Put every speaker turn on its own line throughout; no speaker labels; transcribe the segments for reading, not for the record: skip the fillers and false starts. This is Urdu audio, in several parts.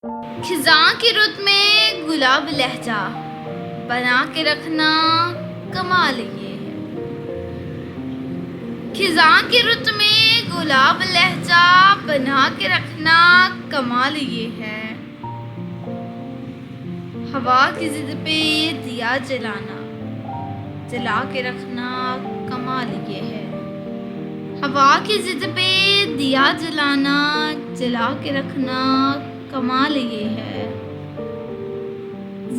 خزاں کی رت میں گلاب لہجہ بنا کے رکھنا کمال یہ ہے۔ خزاں کی رت میں گلاب لہجہ بنا کے رکھنا کمال یہ ہے۔ ہوا کی ضد پہ دیا جلانا جلا کے رکھنا کمال یہ ہے۔ ہوا کی ضد پہ دیا جلانا جلا کے رکھنا کمال یہ ہے۔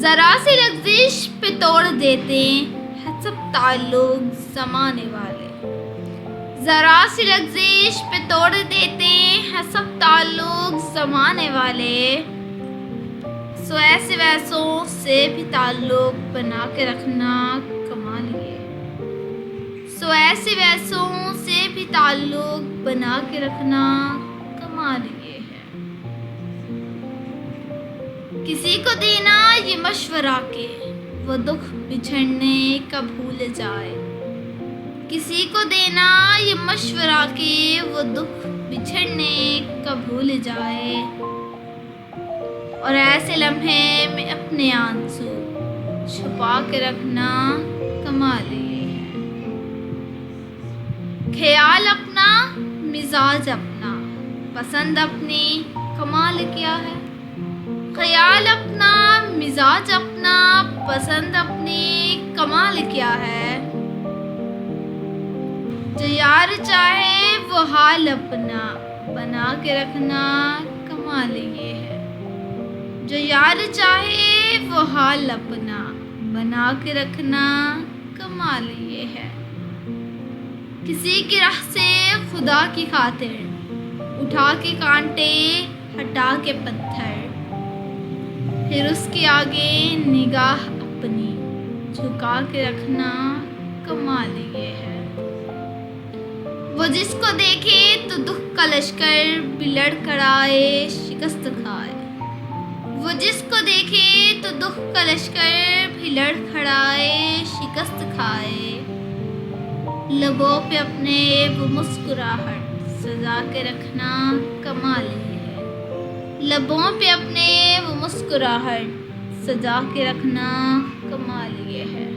ذرا سی لغزش پہ توڑ دیتے ہیں سب تعلق زمانے والے۔ ذرا سی لغزش پہ توڑ دیتے ہیں سب تعلق زمانے والے۔ سو ایسے ویسوں سے بھی تعلق بنا کے رکھنا کمال یہ ہے۔ سو ایسے ویسوں سے بھی تعلق بنا کے رکھنا کمال یہ ہے۔ کسی کو دینا یہ مشورہ کہ وہ دکھ بچھڑنے کا بھول جائے۔ کسی کو دینا یہ مشورہ کہ وہ دکھ بچھڑنے کا بھول جائے، اور ایسے لمحے میں اپنے آنسو چھپا کے رکھنا کمال یہ ہے۔ خیال اپنا مزاج اپنا پسند اپنی کمال کیا ہے۔ خیال اپنا مزاج اپنا پسند اپنی کمال کیا ہے۔ جو یار چاہے وہ حال اپنا بنا کے رکھنا کمال یہ ہے۔ جو یار چاہے وہ حال اپنا بنا کے رکھنا کمال یہ ہے۔ کسی کی راہ سے خدا کی خاطر اٹھا کے کانٹے ہٹا کے پتھر، پھر اس کے آگے نگاہ اپنی جھکا کے رکھنا کمال یہ ہے۔ وہ جس کو دیکھے تو دکھ کا لشکر بھی لڑ کھڑائے شکست کھائے۔ وہ جس کو دیکھے تو دکھ کا لشکر بھی لڑ کھڑائے شکست کھائے۔ لبوں پہ اپنے وہ مسکراہٹ سجا کے رکھنا کمال یہ ہے۔ لبوں پہ اپنے وہ مسکراہٹ سجا کے رکھنا کمال یہ ہے۔